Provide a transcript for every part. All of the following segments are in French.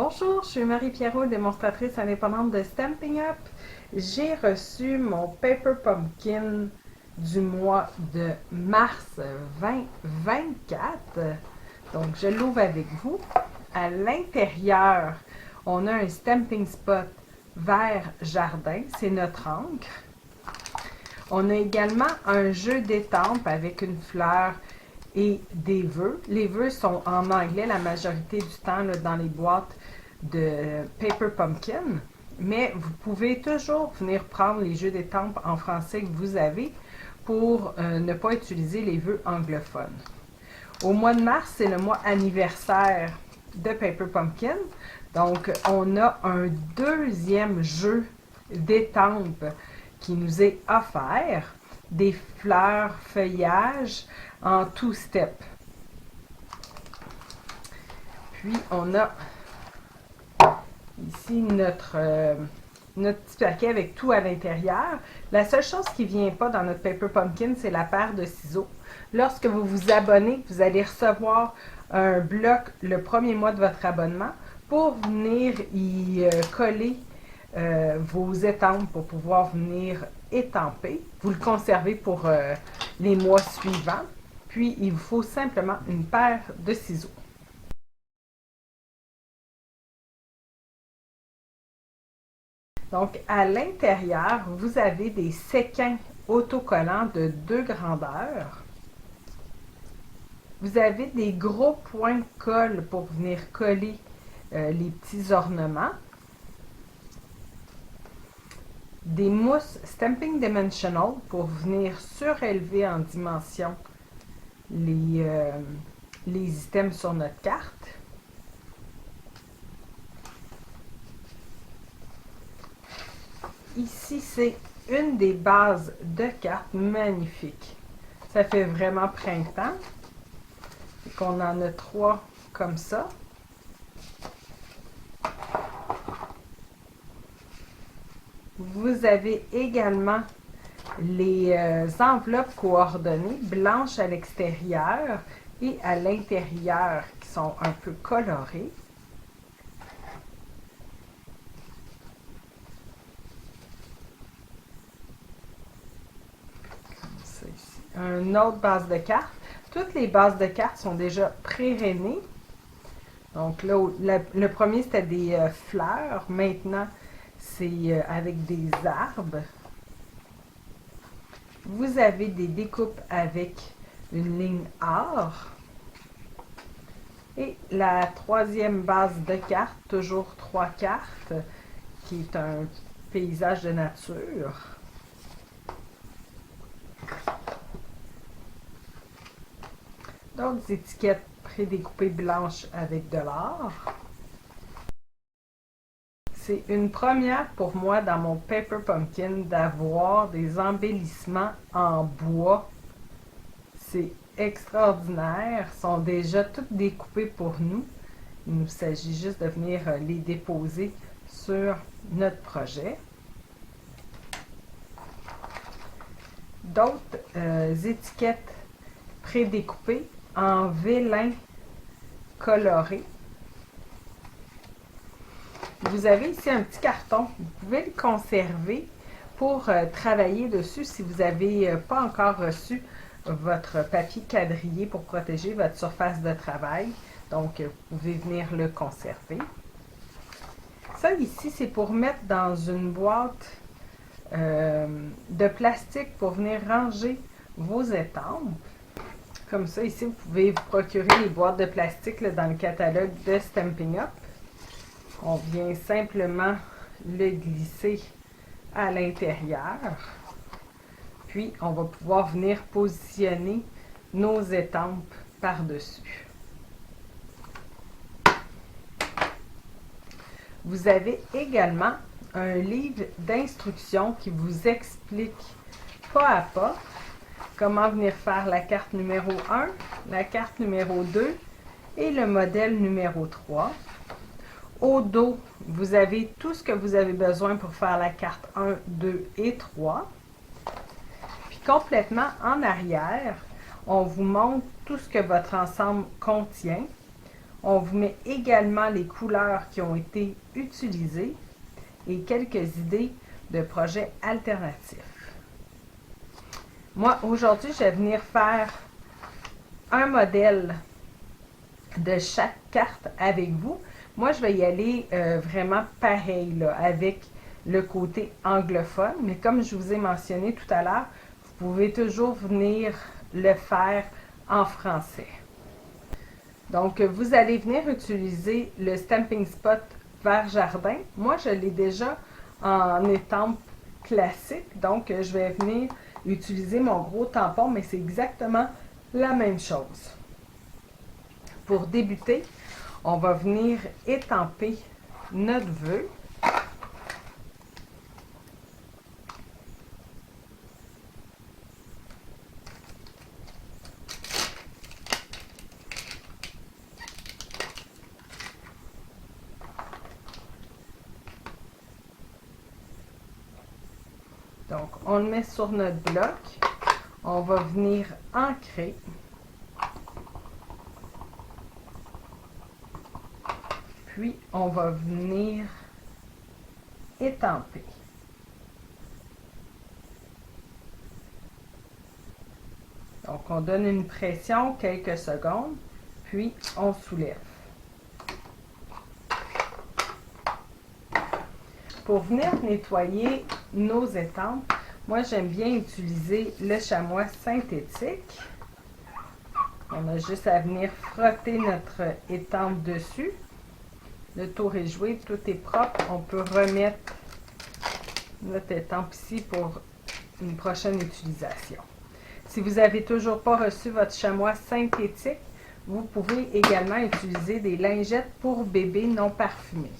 Bonjour, je suis Marie Pierrot, démonstratrice indépendante de Stampin' Up. J'ai reçu mon Paper Pumpkin du mois de mars 2024. Donc, je l'ouvre avec vous. À l'intérieur, on a un Stamping Spot vert jardin, c'est notre encre. On a également un jeu d'étampes avec une fleur et des vœux. Les vœux sont en anglais la majorité du temps là, dans les boîtes de Paper Pumpkin, mais vous pouvez toujours venir prendre les jeux d'étampes en français que vous avez pour ne pas utiliser les vœux anglophones. Au mois de mars, c'est le mois anniversaire de Paper Pumpkin, donc on a un deuxième jeu d'étampes qui nous est offert, des fleurs feuillage en two-step. Puis on a ici notre petit paquet avec tout à l'intérieur. La seule chose qui ne vient pas dans notre Paper Pumpkin, c'est la paire de ciseaux. Lorsque vous vous abonnez, vous allez recevoir un bloc le premier mois de votre abonnement pour venir y coller vos étampes pour pouvoir venir étamper. Vous le conservez pour les mois suivants. Puis, il vous faut simplement une paire de ciseaux. Donc, à l'intérieur, vous avez des séquins autocollants de 2 grandeurs. Vous avez des gros points de colle pour venir coller les petits ornements. Des mousses Stamping Dimensional pour venir surélever en dimension les items sur notre carte. Ici, c'est une des bases de cartes magnifiques. Ça fait vraiment printemps. On en a 3 comme ça. Vous avez également les enveloppes coordonnées, blanches à l'extérieur et à l'intérieur, qui sont un peu colorées. Comme ça ici. Une autre base de cartes. Toutes les bases de cartes sont déjà pré-rainées. Donc là, le premier, c'était des fleurs. Maintenant, c'est avec des arbres. Vous avez des découpes avec une ligne or. Et la troisième base de cartes, toujours 3 cartes, qui est un paysage de nature. Donc, des étiquettes prédécoupées blanches avec de l'or. C'est une première pour moi dans mon Paper Pumpkin d'avoir des embellissements en bois. C'est extraordinaire. Ils sont déjà toutes découpées pour nous. Il nous s'agit juste de venir les déposer sur notre projet. D'autres étiquettes prédécoupées en vélin coloré. Vous avez ici un petit carton. Vous pouvez le conserver pour travailler dessus si vous n'avez pas encore reçu votre papier quadrillé pour protéger votre surface de travail. Donc, vous pouvez venir le conserver. Ça ici, c'est pour mettre dans une boîte de plastique pour venir ranger vos étampes. Comme ça, ici, vous pouvez vous procurer les boîtes de plastique là, dans le catalogue de Stampin' Up. On vient simplement le glisser à l'intérieur. Puis, on va pouvoir venir positionner nos étampes par-dessus. Vous avez également un livre d'instructions qui vous explique pas à pas comment venir faire la carte numéro 1, la carte numéro 2 et le modèle numéro 3. Au dos, vous avez tout ce que vous avez besoin pour faire la carte 1, 2 et 3. Puis complètement en arrière, on vous montre tout ce que votre ensemble contient. On vous met également les couleurs qui ont été utilisées et quelques idées de projets alternatifs. Moi, aujourd'hui, je vais venir faire un modèle de chaque carte avec vous. Moi, je vais y aller vraiment pareil, là, avec le côté anglophone, mais comme je vous ai mentionné tout à l'heure, vous pouvez toujours venir le faire en français. Donc, vous allez venir utiliser le Stampin' Spot vert jardin. Moi, je l'ai déjà en étampe classique, donc je vais venir utiliser mon gros tampon, mais c'est exactement la même chose. Pour débuter, on va venir étamper notre vœu. Donc, on le met sur notre bloc. On va venir ancrer. Puis, on va venir étamper. Donc, on donne une pression quelques secondes, puis on soulève. Pour venir nettoyer nos étampes, moi j'aime bien utiliser le chamois synthétique. On a juste à venir frotter notre étampe dessus. Le tour est joué, tout est propre. On peut remettre notre étampe ici pour une prochaine utilisation. Si vous n'avez toujours pas reçu votre chamois synthétique, vous pouvez également utiliser des lingettes pour bébé non parfumées.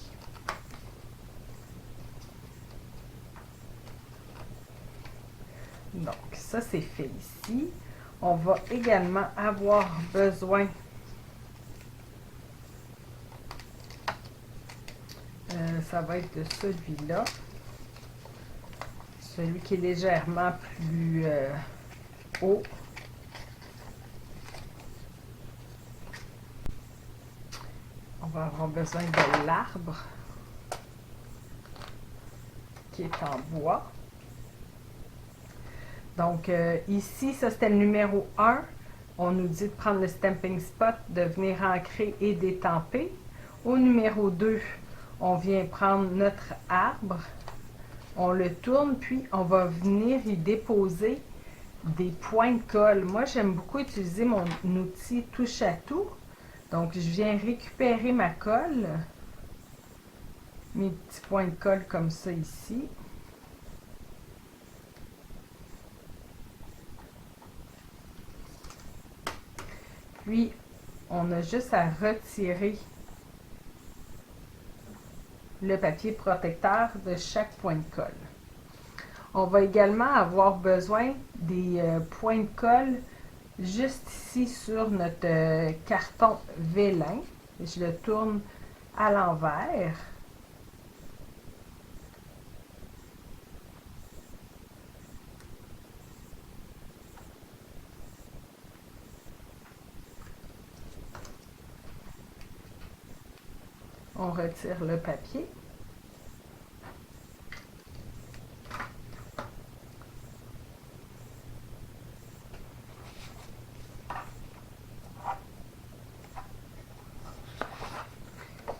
Donc, ça c'est fait ici. On va également avoir besoin ça va être de celui-là. Celui qui est légèrement plus haut. On va avoir besoin de l'arbre qui est en bois. Donc, ici, ça c'était le numéro 1. On nous dit de prendre le Stampin' Spot, de venir ancrer et d'étamper. Au numéro 2, on vient prendre notre arbre. On le tourne, puis on va venir y déposer des points de colle. Moi, j'aime beaucoup utiliser mon outil touche à tout. Donc, je viens récupérer ma colle. Mes petits points de colle comme ça ici. Puis, on a juste à retirer le papier protecteur de chaque point de colle. On va également avoir besoin des points de colle juste ici sur notre carton vélin. Je le tourne à l'envers. On retire le papier.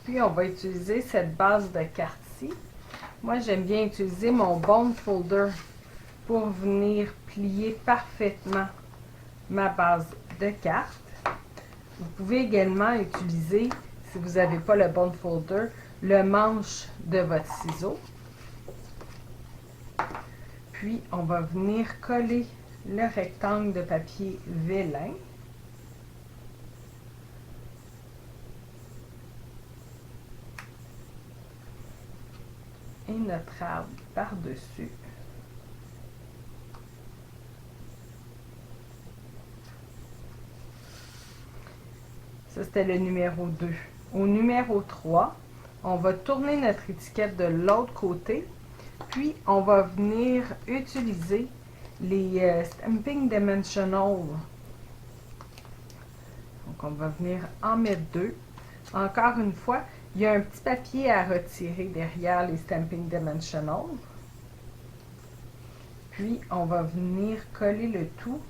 Puis, on va utiliser cette base de carte-ci. Moi, j'aime bien utiliser mon bond folder pour venir plier parfaitement ma base de carte. Vous pouvez également utiliser, si vous n'avez pas le bond folder, le manche de votre ciseau. Puis, on va venir coller le rectangle de papier vélin. Et notre arbre par-dessus. Ça, c'était le numéro 2. Au numéro 3, on va tourner notre étiquette de l'autre côté. Puis, on va venir utiliser les Stampin' Dimensional. Donc, on va venir en mettre 2. Encore une fois, il y a un petit papier à retirer derrière les Stamping Dimensional. Puis, on va venir coller le tout.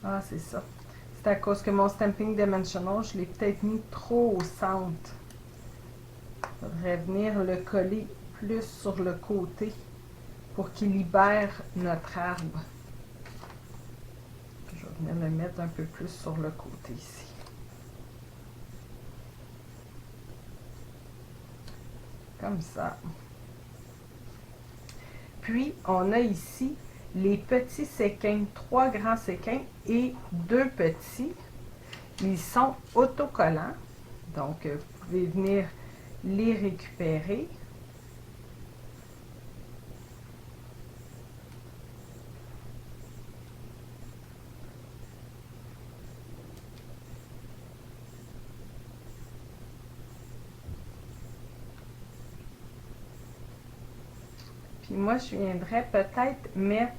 Ah, c'est ça. C'est à cause que mon Stamping Dimensional, je l'ai peut-être mis trop au centre. Il faudrait venir le coller plus sur le côté pour qu'il libère notre arbre. Je vais venir le mettre un peu plus sur le côté ici. Comme ça. Puis, on a ici les petits séquins, 3 grands séquins et 2 petits. Ils sont autocollants, donc vous pouvez venir les récupérer. Puis moi, je viendrais peut-être mettre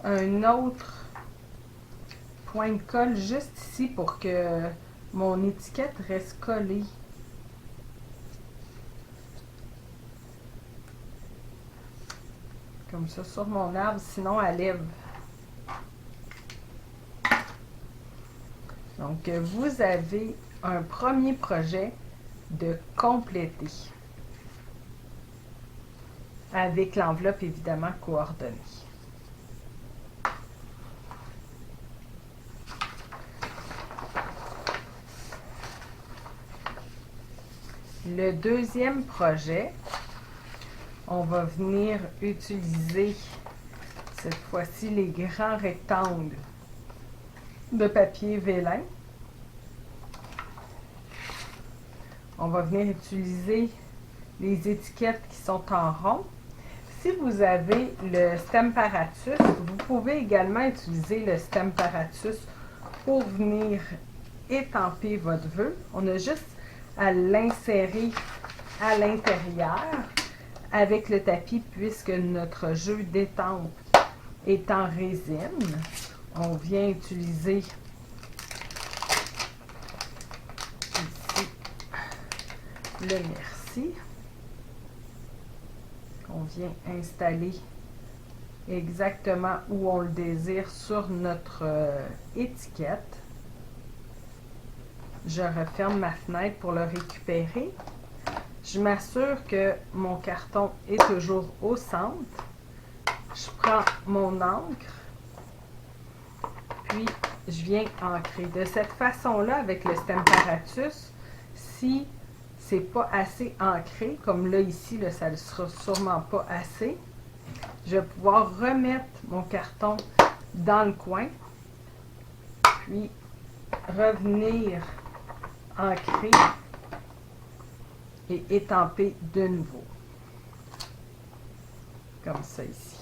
un autre point de colle juste ici pour que mon étiquette reste collée. Comme ça sur mon arbre, sinon elle lève. Donc, vous avez un premier projet de compléter avec l'enveloppe évidemment coordonnée. Le deuxième projet, on va venir utiliser cette fois-ci les grands rectangles de papier vélin. On va venir utiliser les étiquettes qui sont en rond. Si vous avez le Stamparatus, vous pouvez également utiliser le Stamparatus pour venir étamper votre vœu. On a juste à l'insérer à l'intérieur avec le tapis puisque notre jeu d'étampe est en résine. On vient utiliser ici le merci qu'on vient installer exactement où on le désire sur notre étiquette. Je referme ma fenêtre pour le récupérer. Je m'assure que mon carton est toujours au centre. Je prends mon encre, puis je viens ancrer. De cette façon-là, avec le Stamparatus, si c'est pas assez ancré, comme là ici, là, ça ne sera sûrement pas assez, je vais pouvoir remettre mon carton dans le coin, puis revenir ancrer et étamper de nouveau. Comme ça ici.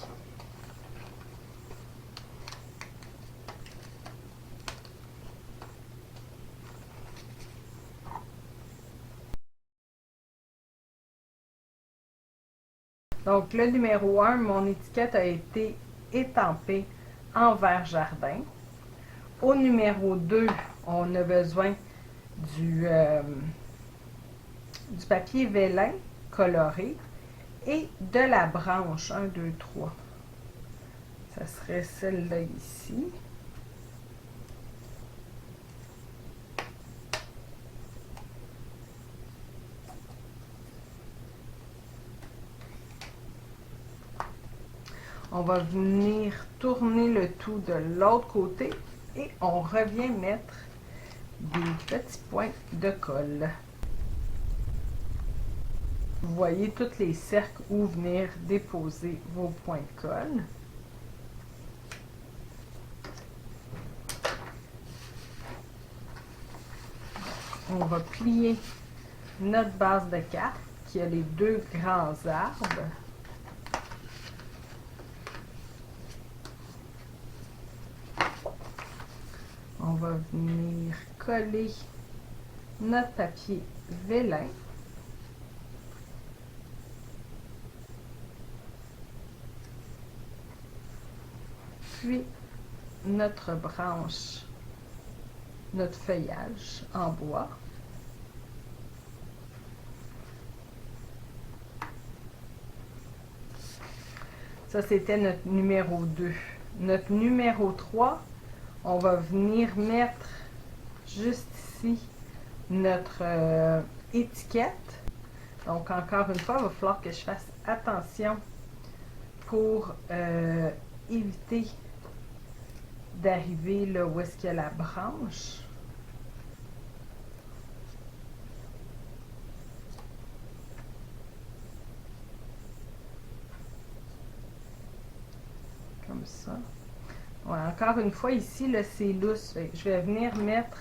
Donc, le numéro 1, mon étiquette a été étampée en vert jardin. Au numéro 2, on a besoin du papier vélin coloré et de la branche. 1, 2, 3. Ça serait celle-là ici. On va venir tourner le tout de l'autre côté et on revient mettre des petits points de colle. Vous voyez tous les cercles où venir déposer vos points de colle. On va plier notre base de carte qui a les 2 grands arbres. On va venir coller notre papier vélin. puis notre branche, notre feuillage en bois. Ça, c'était notre numéro 2. Notre numéro 3, on va venir mettre juste ici notre étiquette. Donc, encore une fois, il va falloir que je fasse attention pour éviter d'arriver là où est-ce qu'il y a la branche. Comme ça. Ouais, encore une fois, ici, là, c'est lousse. Je vais venir mettre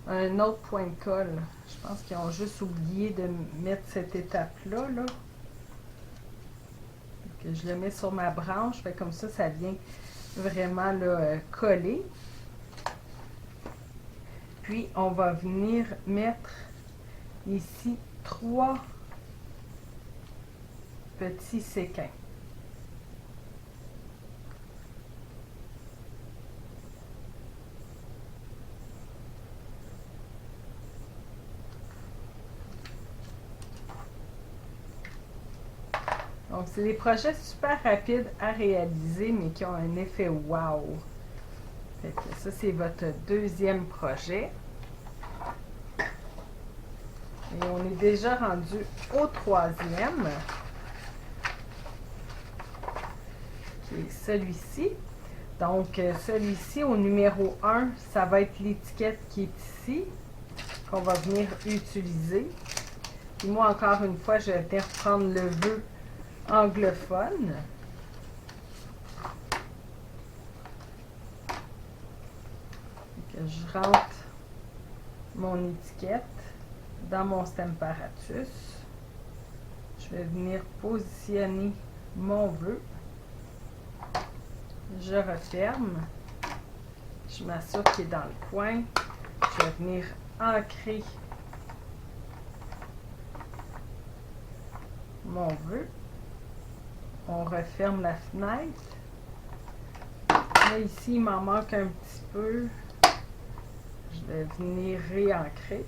un autre point de colle. Je pense qu'ils ont juste oublié de mettre cette étape-là. Là. Que je le mets sur ma branche. Fait comme ça vient vraiment là, coller. Puis, on va venir mettre ici 3 petits séquins. Donc, c'est des projets super rapides à réaliser, mais qui ont un effet wow. Fait que ça, c'est votre deuxième projet. Et on est déjà rendu au troisième, qui est celui-ci. Donc, celui-ci, au numéro 1, ça va être l'étiquette qui est ici, qu'on va venir utiliser. Puis moi, encore une fois, je vais venir prendre le vœu anglophone. Que je rentre mon étiquette dans mon Stamparatus. Je vais venir positionner mon vœu. Je referme. Je m'assure qu'il est dans le coin. Je vais venir ancrer mon vœu. On referme la fenêtre. Là, ici, il m'en manque un petit peu. Je vais venir réancrer.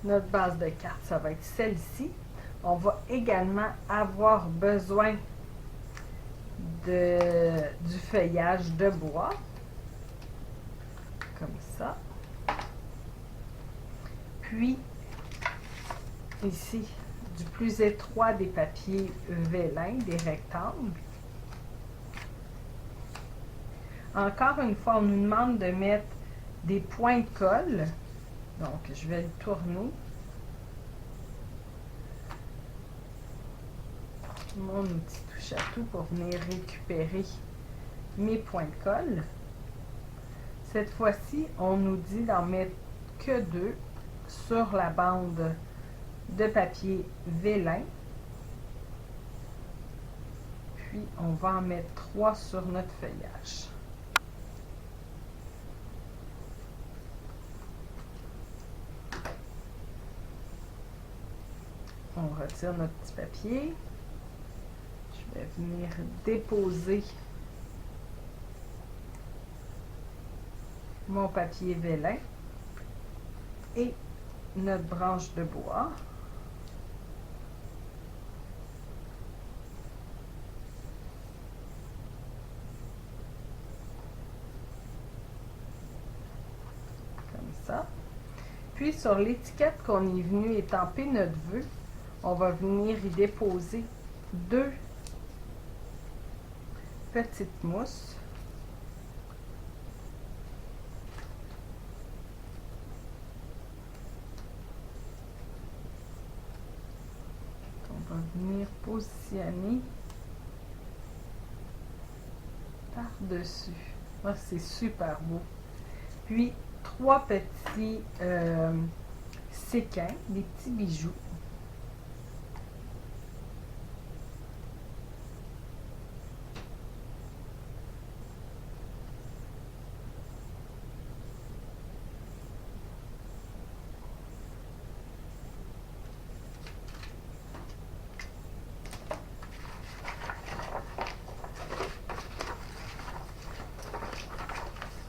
Notre base de carte, ça va être celle-ci. On va également avoir besoin du feuillage de bois. Comme ça. Puis, ici, du plus étroit des papiers vélin, des rectangles. Encore une fois, on nous demande de mettre des points de colle. Donc, je vais le tourner. Mon outil touche à tout pour venir récupérer mes points de colle. Cette fois-ci, on nous dit d'en mettre que 2 sur la bande de papier vélin. Puis, on va en mettre 3 sur notre feuillage. On retire notre petit papier. Je vais venir déposer mon papier vélin et notre branche de bois. Comme ça. Puis sur l'étiquette qu'on est venu étamper notre vœu, on va venir y déposer 2 petites mousses. On va venir positionner par-dessus. Ah, c'est super beau. Puis 3 petits séquins, des petits bijoux.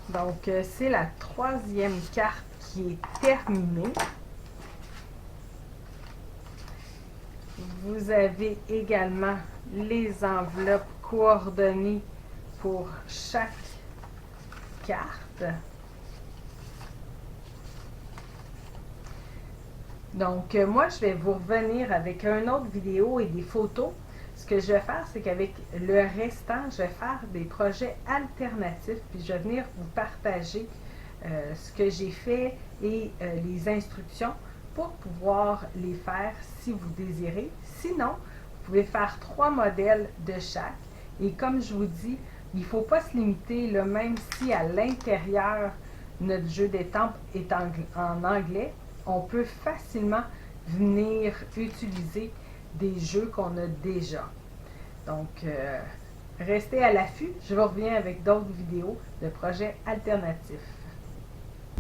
Donc, c'est la troisième carte qui est terminée. Vous avez également les enveloppes coordonnées pour chaque carte. Donc, moi, je vais vous revenir avec une autre vidéo et des photos. Ce que je vais faire, c'est qu'avec le restant, je vais faire des projets alternatifs, puis je vais venir vous partager ce que j'ai fait et les instructions pour pouvoir les faire si vous désirez. Sinon, vous pouvez faire 3 modèles de chaque. Et comme je vous dis, il ne faut pas se limiter, là, même si à l'intérieur, notre jeu d'étampes est en anglais, on peut facilement venir utiliser des jeux qu'on a déjà. Donc, restez à l'affût. Je vous reviens avec d'autres vidéos de projets alternatifs.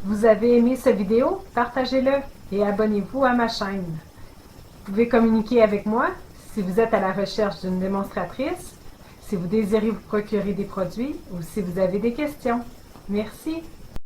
Vous avez aimé cette vidéo? Partagez-le et abonnez-vous à ma chaîne. Vous pouvez communiquer avec moi si vous êtes à la recherche d'une démonstratrice, si vous désirez vous procurer des produits ou si vous avez des questions. Merci.